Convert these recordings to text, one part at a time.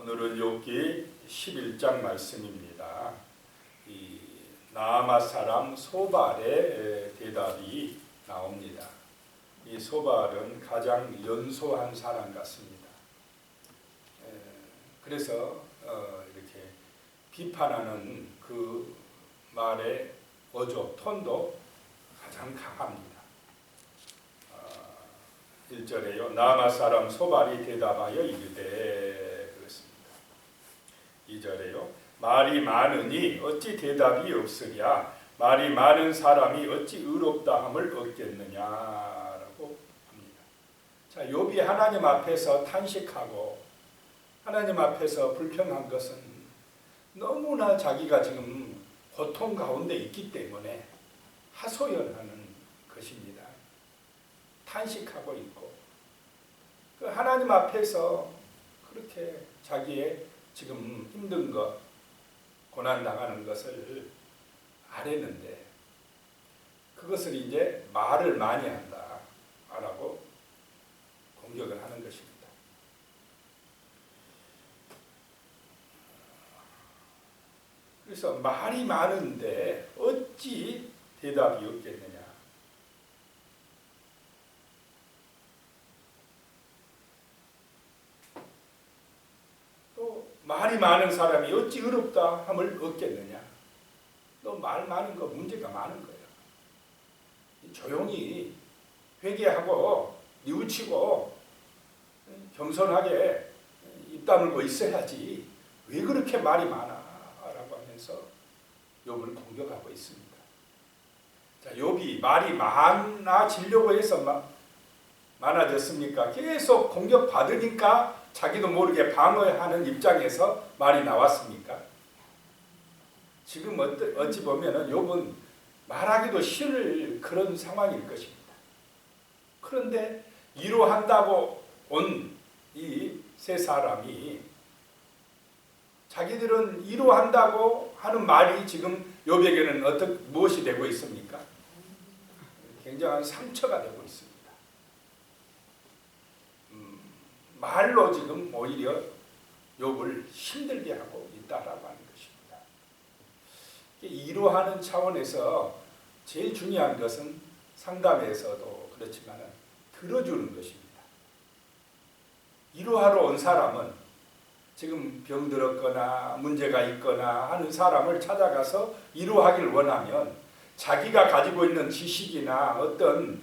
오늘은 욥기 11장 말씀입니다. 이 나아마 사람 소발의 대답이 나옵니다. 이 소발은 가장 연소한 사람 같습니다. 그래서 이렇게 비판하는 그 말의 어조, 톤도 가장 강합니다. 1절에요. 나아마 사람 소발이 대답하여 이르되 그렇습니다. 2절에요. 말이 많으니 어찌 대답이 없으랴. 말이 많은 사람이 어찌 의롭다함을 얻겠느냐라고 합니다. 자, 욥이 하나님 앞에서 탄식하고 하나님 앞에서 불평한 것은 너무나 자기가 지금 고통 가운데 있기 때문에 하소연하는 것입니다. 탄식하고 있고 그 하나님 앞에서 그렇게 자기의 지금 힘든 것, 고난당하는 것을 아뢰는데 그것을 이제 말을 많이 한다라고 공격을 하는 것입니다. 그래서 말이 많은데 어찌 대답이 없겠느냐. 또 말이 많은 사람이 어찌 의롭다 함을 얻겠느냐. 너 말 많은 거 문제가 많은 거예요. 조용히 회개하고 뉘우치고 겸손하게 입 다물고 있어야지 왜 그렇게 말이 많아? 라고 하면서 욥을 공격하고 있습니다. 자, 욥이 말이 많아지려고 해서 많아졌습니까? 계속 공격받으니까 자기도 모르게 방어하는 입장에서 말이 나왔습니까? 지금 어찌 보면 욥은 말하기도 싫을 그런 상황일 것입니다. 그런데 위로한다고 온 이 세 사람이 자기들은 위로한다고 하는 말이 지금 욥에게는 무엇이 되고 있습니까? 굉장한 상처가 되고 있습니다. 말로 지금 오히려 욥을 힘들게 하고 있다라고 하는 것입니다. 위로하는 차원에서 제일 중요한 것은 상담에서도 그렇지만 들어주는 것입니다. 위로하러 온 사람은 지금 병들었거나 문제가 있거나 하는 사람을 찾아가서 위로하길 원하면 자기가 가지고 있는 지식이나 어떤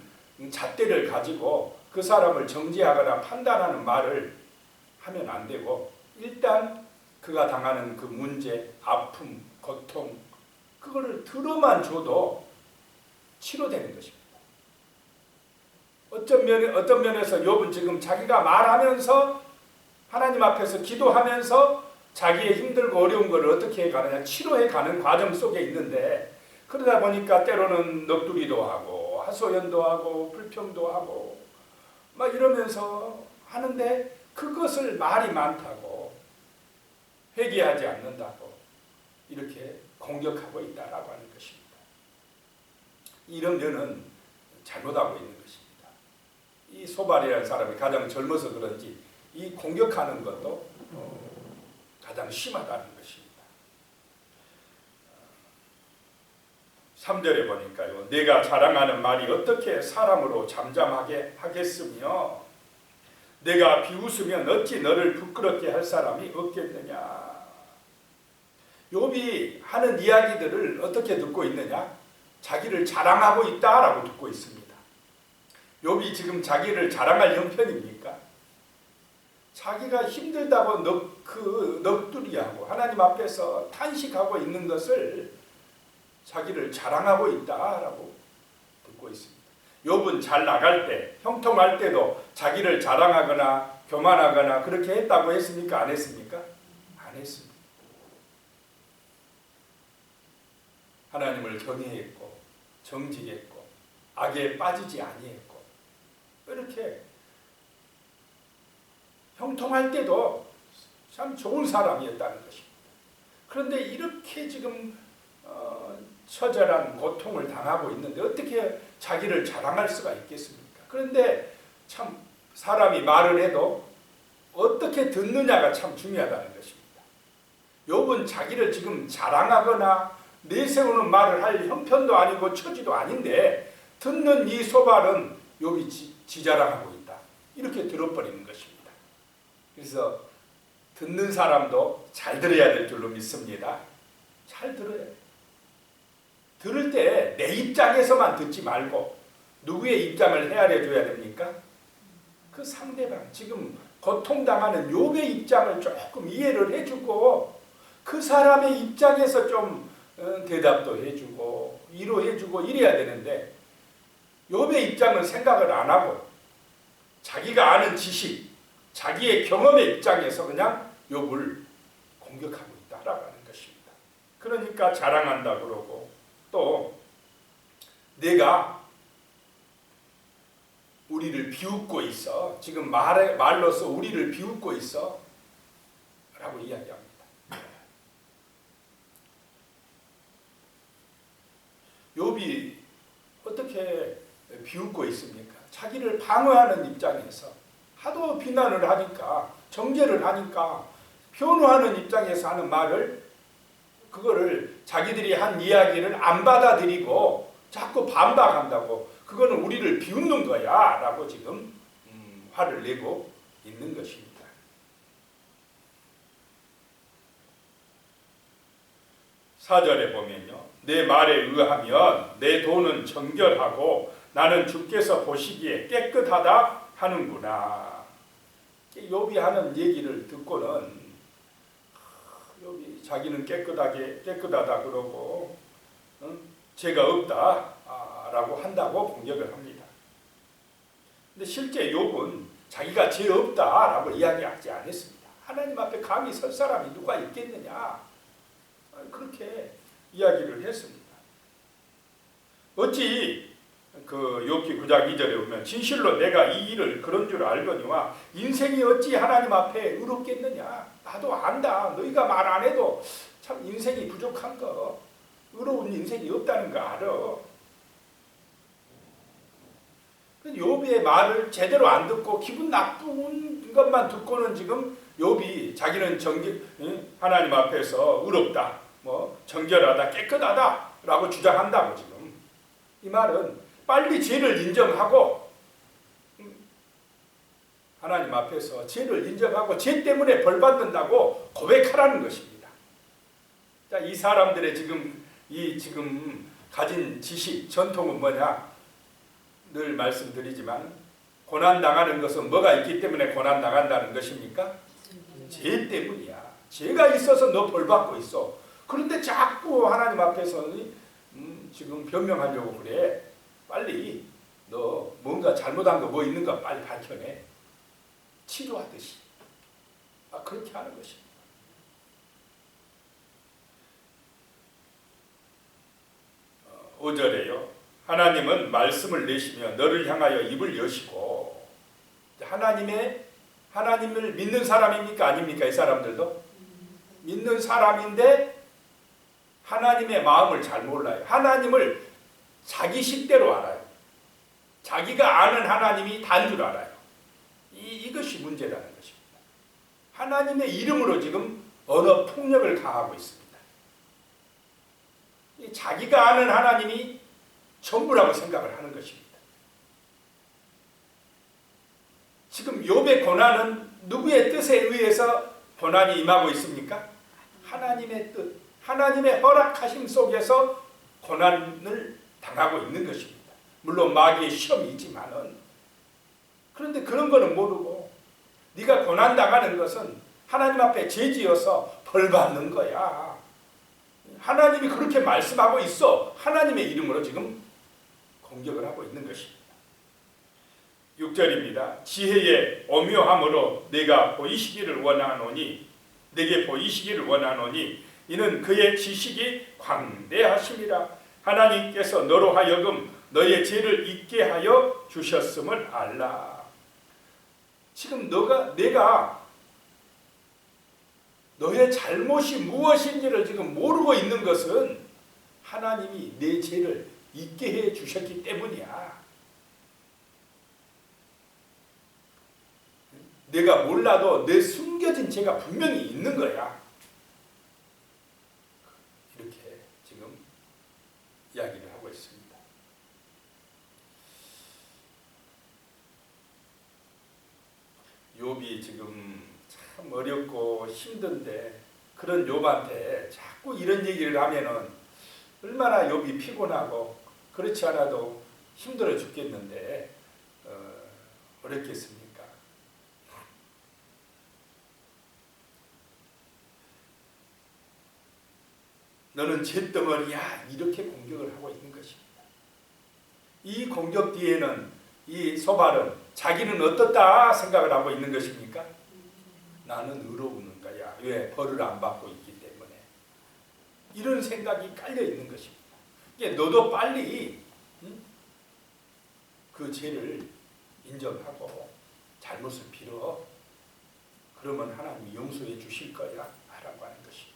잣대를 가지고 그 사람을 정죄하거나 판단하는 말을 하면 안 되고 일단 그가 당하는 그 문제, 아픔, 고통 그거를 들어만 줘도 치료되는 것입니다. 어떤 면에서 욥은 지금 자기가 말하면서 하나님 앞에서 기도하면서 자기의 힘들고 어려운 것을 어떻게 해가느냐 치료해 가는 과정 속에 있는데 그러다 보니까 때로는 넋두리도 하고 하소연도 하고 불평도 하고 막 이러면서 하는데 그것을 말이 많다고 회개하지 않는다고 이렇게 공격하고 있다라고 하는 것입니다. 이런 면은 잘못하고 있는 것입니다. 이 소발이라는 사람이 가장 젊어서 그런지 이 공격하는 것도 가장 심하다는 것입니다. 3절에 보니까요. 내가 자랑하는 말이 어떻게 사람으로 잠잠하게 하겠으며 내가 비웃으면 어찌 너를 부끄럽게 할 사람이 없겠느냐. 욥이 하는 이야기들을 어떻게 듣고 있느냐? 자기를 자랑하고 있다라고 듣고 있습니다. 욥이 지금 자기를 자랑할 형편입니까? 자기가 힘들다고 넋두리하고 하나님 앞에서 탄식하고 있는 것을 자기를 자랑하고 있다라고 듣고 있습니다. 욥은 잘 나갈 때, 형통할 때도 자기를 자랑하거나 교만하거나 그렇게 했다고 했습니까? 안 했습니까? 안 했습니다. 하나님을 경외했고 정직했고 악에 빠지지 아니했고 이렇게 형통할 때도 참 좋은 사람이었다는 것입니다. 그런데 이렇게 지금 처절한 고통을 당하고 있는데 어떻게 자기를 자랑할 수가 있겠습니까? 그런데 참 사람이 말을 해도 어떻게 듣느냐가 참 중요하다는 것입니다. 욥은 자기를 지금 자랑하거나 내세우는 말을 할 형편도 아니고 처지도 아닌데 듣는 이 소발은 욥이 지자랑하고 있다. 이렇게 들어버리는 것입니다. 그래서 듣는 사람도 잘 들어야 될 줄로 믿습니다. 잘 들어야 돼요. 들을 때 내 입장에서만 듣지 말고 누구의 입장을 헤아려 줘야 됩니까? 그 상대방, 지금 고통당하는 욥의 입장을 조금 이해를 해주고 그 사람의 입장에서 좀 대답도 해주고 위로해주고 이래야 되는데 욥의 입장은 생각을 안 하고 자기가 아는 지식, 자기의 경험의 입장에서 그냥 욥을 공격하고 있다라고 하는 것입니다. 그러니까 자랑한다 그러고 또 내가 우리를 비웃고 있어. 지금 말로서 우리를 비웃고 있어. 라고 이야기합니다. 욥이 어떻게 비웃고 있습니까? 자기를 방어하는 입장에서 하도 비난을 하니까 정죄를 하니까 변호하는 입장에서 하는 말을 그거를 자기들이 한 이야기를 안 받아들이고 자꾸 반박한다고 그거는 우리를 비웃는 거야 라고 지금 화를 내고 있는 것입니다. 사절에 보면요. 내 말에 의하면 내 돈은 정결하고 나는 주께서 보시기에 깨끗하다 하는구나. 욥이 하는 얘기를 듣고는 욥이 자기는 깨끗하다 그러고 죄가 없다 라고 한다고 공격을 합니다. 근데 실제 욥은 자기가 죄 없다라고 이야기하지 않았습니다. 하나님 앞에 감히 설 사람이 누가 있겠느냐 그렇게 이야기를 했습니다. 어찌 그 욥기 9장 2절에 보면 진실로 내가 이 일을 그런 줄 알거니와 인생이 어찌 하나님 앞에 의롭겠느냐. 나도 안다. 너희가 말 안 해도 참 인생이 부족한 거 의로운 인생이 없다는 거 알아. 욥의 말을 제대로 안 듣고 기분 나쁜 것만 듣고는 지금 욥이 자기는 하나님 앞에서 의롭다, 정결하다, 깨끗하다라고 주장한다고 지금. 이 말은 빨리 죄를 인정하고 하나님 앞에서 죄를 인정하고 죄 때문에 벌 받는다고 고백하라는 것입니다. 자, 이 사람들의 지금 가진 지식, 전통은 뭐냐? 늘 말씀드리지만 고난 당하는 것은 뭐가 있기 때문에 고난 당한다는 것입니까? 죄 때문이야. 죄가 있어서 너 벌 받고 있어. 그런데 자꾸 하나님 앞에서 지금 변명하려고 그래. 빨리 너 뭔가 잘못한 거 뭐 있는가 빨리 밝혀내. 치료하듯이. 그렇게 하는 것입니다. 어, 5절에요. 하나님은 말씀을 내시며 너를 향하여 입을 여시고. 하나님을 믿는 사람입니까? 아닙니까? 이 사람들도? 믿는 사람인데 하나님의 마음을 잘 몰라요. 하나님을 자기 식대로 알아요. 자기가 아는 하나님이 단 줄 알아요. 이것이 문제라는 것입니다. 하나님의 이름으로 지금 언어 폭력을 가하고 있습니다. 자기가 아는 하나님이 전부라고 생각을 하는 것입니다. 지금 욥의 고난은 누구의 뜻에 의해서 고난이 임하고 있습니까? 하나님의 뜻, 하나님의 허락하심 속에서 고난을 당하고 있는 것입니다. 물론 마귀의 시험이 있지만은 그런데 그런 거는 모르고 네가 고난 당하는 것은 하나님 앞에 죄지어서 벌 받는 거야. 하나님이 그렇게 말씀하고 있어. 하나님의 이름으로 지금 공격을 하고 있는 것입니다. 6절입니다. 지혜의 오묘함으로 내게 보이시기를 원하노니 이는 그의 지식이 광대하심이라. 하나님께서 너로 하여금 너의 죄를 잊게 하여 주셨음을 알라. 지금 내가 너의 잘못이 무엇인지를 지금 모르고 있는 것은 하나님이 내 죄를 잊게 해 주셨기 때문이야. 내가 몰라도 내 숨겨진 죄가 분명히 있는 거야. 이렇게 지금 이야기를 하고 있습니다. 욥이 지금 참 어렵고 힘든데 그런 욥한테 자꾸 이런 얘기를 하면은 얼마나 욥이 피곤하고 그렇지 않아도 힘들어 죽겠는데 어렵겠습니까? 너는 잿덩어리야, 이렇게 공격을 하고 있는 것입니다. 이 공격 뒤에는 이 소발은 자기는 어떻다 생각을 하고 있는 것입니까? 나는 의로운 거야. 왜? 벌을 안 받고 있기 때문에. 이런 생각이 깔려 있는 것입니다. 너도 빨리 그 죄를 인정하고 잘못을 빌어. 그러면 하나님이 용서해 주실 거야 라고 하는 것입니다.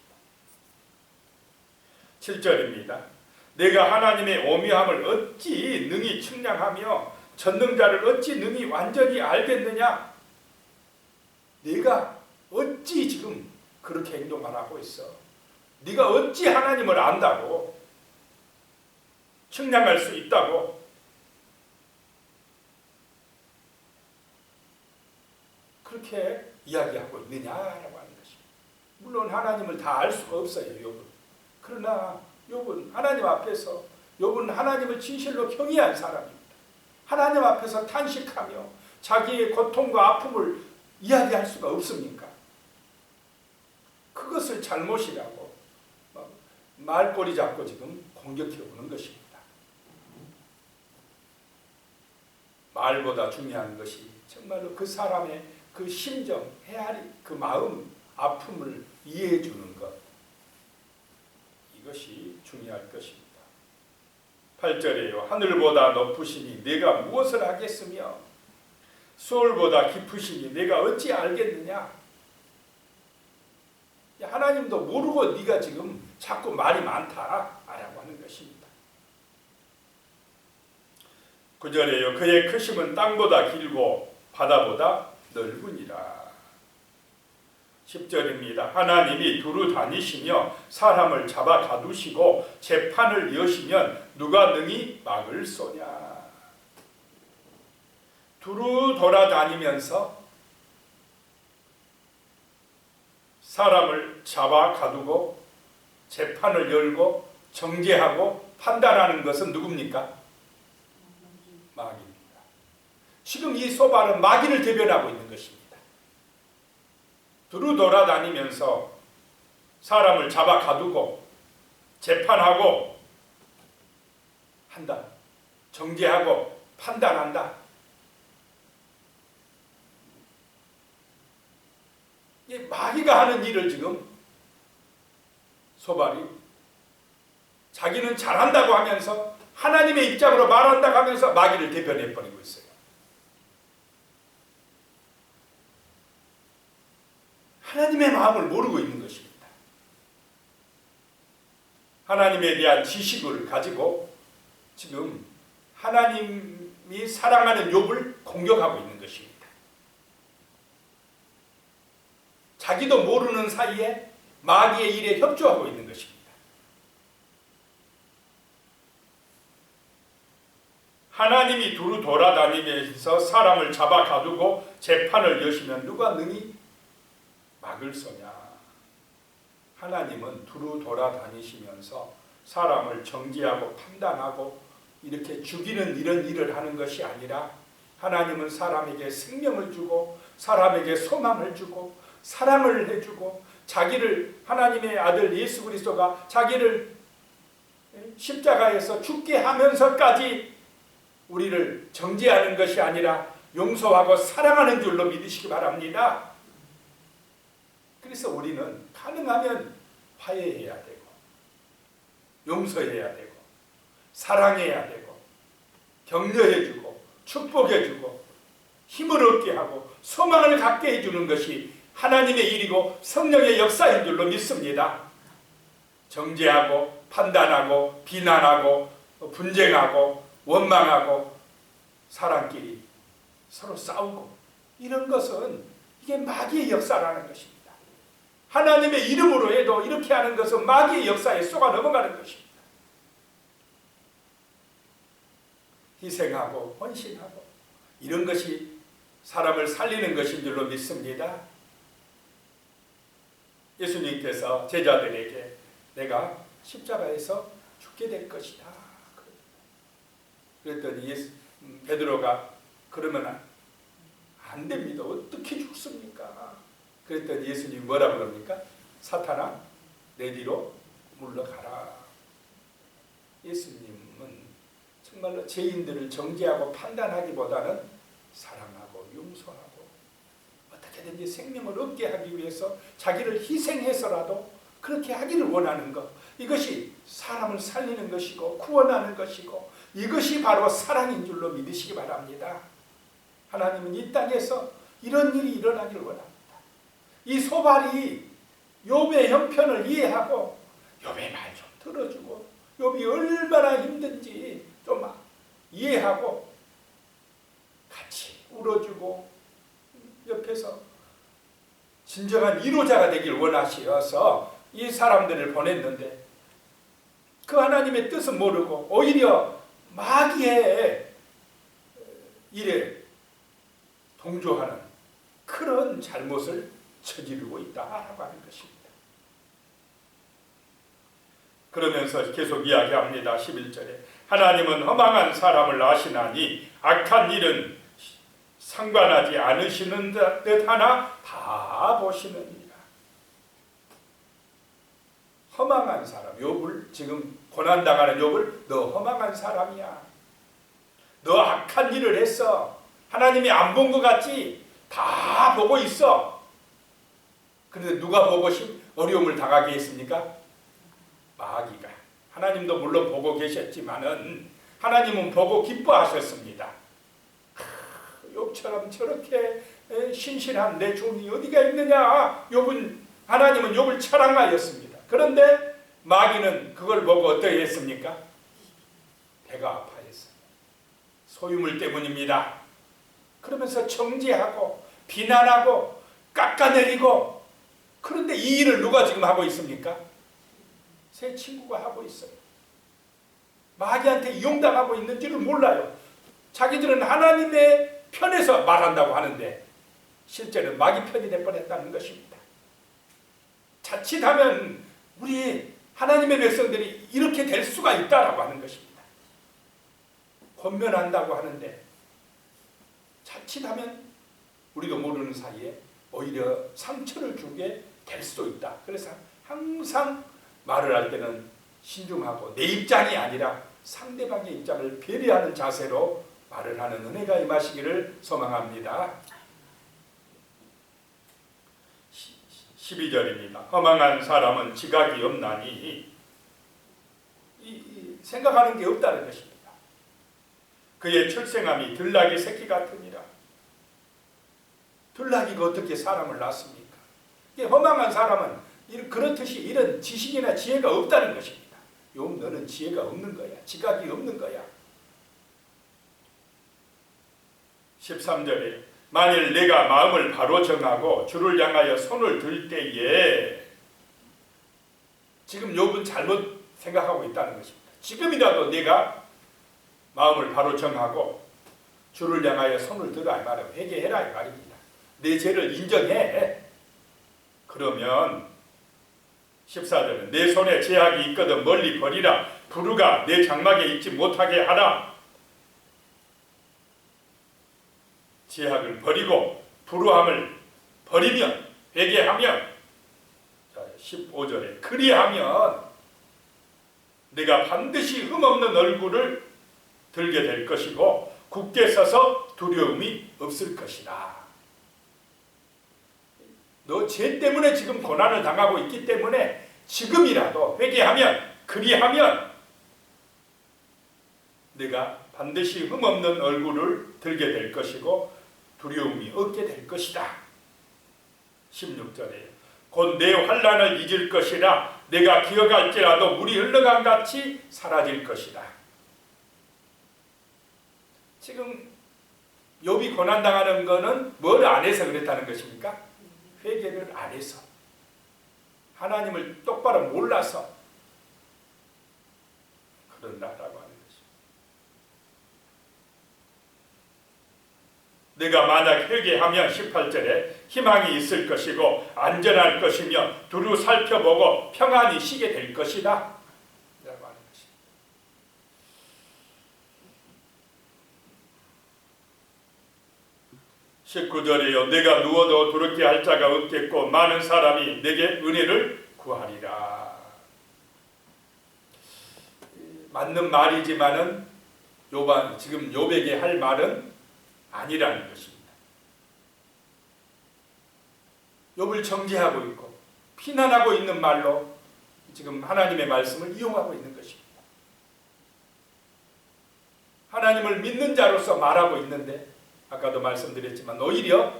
7절입니다. 내가 하나님의 오묘함을 어찌 능히 측량하며 전능자를 어찌 능히 완전히 알겠느냐? 네가 어찌 지금 그렇게 행동을 하고 있어? 네가 어찌 하나님을 안다고? 측량할 수 있다고? 그렇게 이야기하고 있느냐라고 하는 것입니다. 물론 하나님을 다 알 수가 없어요, 욥은. 그러나 욥은 하나님 앞에서 욥은 하나님을 진실로 경외한 사람입니다. 하나님 앞에서 탄식하며 자기의 고통과 아픔을 이야기할 수가 없습니까? 그것을 잘못이라고 말꼬리 잡고 지금 공격해 오는 것입니다. 말보다 중요한 것이 정말로 그 사람의 그 심정, 헤아리, 그 마음, 아픔을 이해해 주는 것, 이것이 중요할 것입니다. 8절에요. 하늘보다 높으시니 내가 무엇을 하겠으며 수월보다 깊으시니 내가 어찌 알겠느냐? 하나님도 모르고 네가 지금 자꾸 말이 많다라고 하는 것입니다. 9절에요. 그의 크심은 땅보다 길고 바다보다 넓으니라. 10절입니다. 하나님이 두루 다니시며 사람을 잡아 가두시고 재판을 여시면 누가 능히 막을 소냐. 두루 돌아다니면서 사람을 잡아 가두고 재판을 열고 정죄하고 판단하는 것은 누굽니까? 마귀입니다. 지금 이 소발은 마귀를 대변하고 있는 것입니다. 두루 돌아다니면서 사람을 잡아 가두고 재판하고 한다. 정죄하고 판단한다. 이 마귀가 하는 일을 지금 소발이 자기는 잘한다고 하면서 하나님의 입장으로 말한다고 하면서 마귀를 대변해버리고 있어요. 하나님의 마음을 모르고 있는 것입니다. 하나님에 대한 지식을 가지고 지금 하나님이 사랑하는 욥을 공격하고 있는 것입니다. 자기도 모르는 사이에 마귀의 일에 협조하고 있는 것입니다. 하나님이 두루 돌아다니면서 사람을 잡아 가두고 재판을 여시면 누가 능히 막을 소냐. 하나님은 두루 돌아다니시면서 사람을 정죄하고 판단하고 이렇게 죽이는 이런 일을 하는 것이 아니라 하나님은 사람에게 생명을 주고 사람에게 소망을 주고 사랑을 해주고 자기를 하나님의 아들 예수 그리스도가 자기를 십자가에서 죽게 하면서까지 우리를 정죄하는 것이 아니라 용서하고 사랑하는 줄로 믿으시기 바랍니다. 그래서 우리는 가능하면 화해해야 되고 용서해야 되고 사랑해야 되고 격려해주고 축복해주고 힘을 얻게 하고 소망을 갖게 해주는 것이 하나님의 일이고 성령의 역사인 줄로 믿습니다. 정죄하고 판단하고 비난하고 분쟁하고 원망하고 사람끼리 서로 싸우고 이런 것은 이게 마귀의 역사라는 것입니다. 하나님의 이름으로 해도 이렇게 하는 것은 마귀의 역사에 쏘가 넘어가는 것입니다. 희생하고 헌신하고 이런 것이 사람을 살리는 것인 줄로 믿습니다. 예수님께서 제자들에게 내가 십자가에서 죽게 될 것이다. 그랬더니 베드로가 그러면 안 됩니다. 어떻게 죽습니까? 그랬더니 예수님이 뭐라고 그럽니까? 사탄아 내 뒤로 물러가라. 예수님은 정말로 죄인들을 정죄하고 판단하기보다는 사랑하고 용서하고 어떻게든지 생명을 얻게 하기 위해서 자기를 희생해서라도 그렇게 하기를 원하는 것, 이것이 사람을 살리는 것이고 구원하는 것이고 이것이 바로 사랑인 줄로 믿으시기 바랍니다. 하나님은 이 땅에서 이런 일이 일어나기를 원합니다. 이 소발이 욥의 형편을 이해하고 욥의 말 좀 들어주고 욥이 얼마나 힘든지 좀 이해하고 같이 울어주고 옆에서 진정한 위로자가 되길 원하시어서 이 사람들을 보냈는데 그 하나님의 뜻은 모르고 오히려 마귀의 일에 동조하는 그런 잘못을 저지르고 있다라고 하는 것입니다. 그러면서 계속 이야기합니다. 11절에 하나님은 허망한 사람을 아시나니 악한 일은 상관하지 않으시는 듯 하나 다 보시느니라. 허망한 사람, 욥을 지금 고난당하는 욥을 너 허망한 사람이야. 너 악한 일을 했어. 하나님이 안 본 것 같지? 다 보고 있어. 그런데 누가 보고 어려움을 당하게 했습니까? 마귀가. 하나님도 물론 보고 계셨지만은 하나님은 보고 기뻐하셨습니다. 욥처럼 저렇게 신실한 내 종이 어디가 있느냐? 하나님은 욥을 사랑하였습니다. 그런데 마귀는 그걸 보고 어떻게 했습니까? 배가 아파했어요. 소유물 때문입니다. 그러면서 정죄하고 비난하고 깎아내리고, 그런데 이 일을 누가 지금 하고 있습니까? 새 친구가 하고 있어요. 마귀한테 이용당하고 있는지를 몰라요. 자기들은 하나님의 편에서 말한다고 하는데 실제는 마귀 편이 될 뻔했다는 것입니다. 자칫하면 우리 하나님의 백성들이 이렇게 될 수가 있다라고 하는 것입니다. 권면한다고 하는데 자칫하면 우리도 모르는 사이에 오히려 상처를 주게 될 수도 있다. 그래서 항상 말을 할 때는 신중하고 내 입장이 아니라 상대방의 입장을 배려하는 자세로 말을 하는 은혜가 임하시기를 소망합니다. 12절입니다. 허망한 사람은 지각이 없나니, 생각하는 게 없다는 것입니다. 그의 출생함이 들나귀 새끼 같으니라. 들나귀가 어떻게 사람을 낳습니까? 허망한 사람은 그렇듯이 이런 지식이나 지혜가 없다는 것입니다. 욥 너는 지혜가 없는 거야. 지각이 없는 거야. 13절에 만일 내가 마음을 바로 정하고 주를 향하여 손을 들 때에, 지금 욥은 잘못 생각하고 있다는 것입니다. 지금이라도 내가 마음을 바로 정하고 주를 향하여 손을 들어 이 말이에요. 회개해라 이 말입니다. 내 죄를 인정해. 그러면 14절은 내 손에 죄악이 있거든 멀리 버리라. 부르가 내 장막에 있지 못하게 하라. 죄악을 버리고 불우함을 버리면, 회개하면, 15절에 그리하면 내가 반드시 흠없는 얼굴을 들게 될 것이고 굳게 서서 두려움이 없을 것이다. 너 죄 때문에 지금 고난을 당하고 있기 때문에 지금이라도 회개하면, 그리하면 내가 반드시 흠없는 얼굴을 들게 될 것이고 두려움이 없게 될 것이다. 16절에 곧 내 환난을 잊을 것이라. 내가 기어갈지라도 물이 흘러간 같이 사라질 것이다. 지금 욥이 고난당하는 것은 뭘 안 해서 그랬다는 것입니까? 회개를 안 해서, 하나님을 똑바로 몰라서 그런다라고 하는 것입니다. 내가 만약 회개하면 18절에 희망이 있을 것이고 안전할 것이며 두루 살펴보고 평안히 쉬게 될 것이다 라고 하는 것입니다. 19절에요. 내가 누워도 두렵게 할 자가 없겠고 많은 사람이 내게 은혜를 구하리라. 맞는 말이지만은 지금 욥에게 할 말은 아니라는 것입니다. 욥을 정죄하고 있고 비난하고 있는 말로 지금 하나님의 말씀을 이용하고 있는 것입니다. 하나님을 믿는 자로서 말하고 있는데 아까도 말씀드렸지만 오히려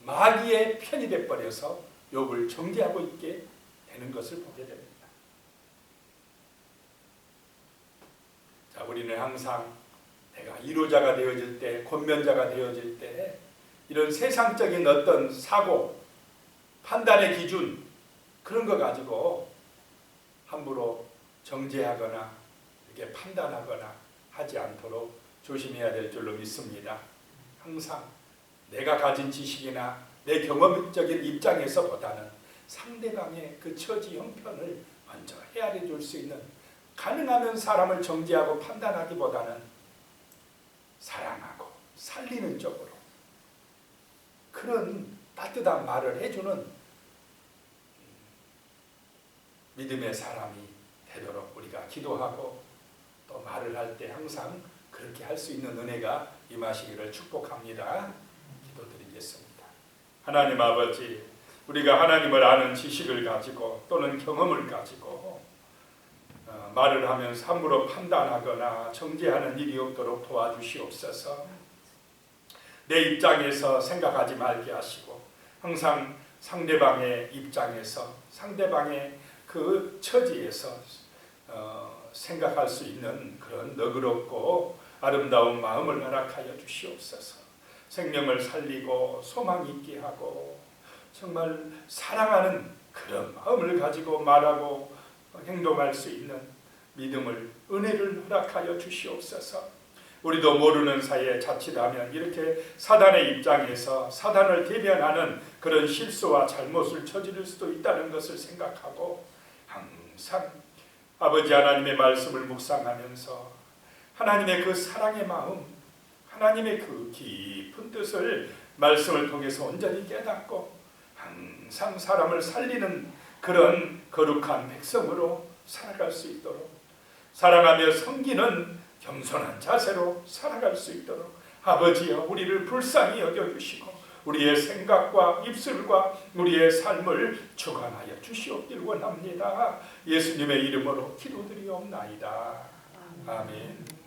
마귀의 편이 돼버려서 욥을 정죄하고 있게 되는 것을 보게 됩니다. 자, 우리는 항상 내가 이로자가 되어질 때, 권면자가 되어질 때 이런 세상적인 어떤 사고, 판단의 기준 그런 거 가지고 함부로 정죄하거나 이렇게 판단하거나 하지 않도록 조심해야 될 줄로 믿습니다. 항상 내가 가진 지식이나 내 경험적인 입장에서보다는 상대방의 그 처지 형편을 먼저 헤아려 줄 수 있는, 가능하면 사람을 정죄하고 판단하기보다는 사랑하고 살리는 쪽으로 그런 따뜻한 말을 해주는 믿음의 사람이 되도록 우리가 기도하고 또 말을 할 때 항상 그렇게 할 수 있는 은혜가 임하시기를 축복합니다. 기도드리겠습니다. 하나님 아버지, 우리가 하나님을 아는 지식을 가지고 또는 경험을 가지고 말을 하면서 함부로 판단하거나 정죄하는 일이 없도록 도와주시옵소서. 내 입장에서 생각하지 말게 하시고 항상 상대방의 입장에서, 상대방의 그 처지에서 생각할 수 있는 그런 너그럽고 아름다운 마음을 허락하여 주시옵소서. 생명을 살리고 소망 있게 하고 정말 사랑하는 그런 마음을 가지고 말하고 행동할 수 있는 믿음을, 은혜를 허락하여 주시옵소서. 우리도 모르는 사이에 자칫하면 이렇게 사단의 입장에서 사단을 대변하는 그런 실수와 잘못을 저지를 수도 있다는 것을 생각하고 항상 아버지 하나님의 말씀을 묵상하면서 하나님의 그 사랑의 마음, 하나님의 그 깊은 뜻을 말씀을 통해서 온전히 깨닫고 항상 사람을 살리는 그런 거룩한 백성으로 살아갈 수 있도록, 사랑하며 섬기는 겸손한 자세로 살아갈 수 있도록 아버지여 우리를 불쌍히 여겨주시고 우리의 생각과 입술과 우리의 삶을 주관하여 주시옵길 원합니다. 예수님의 이름으로 기도드리옵나이다. 아멘.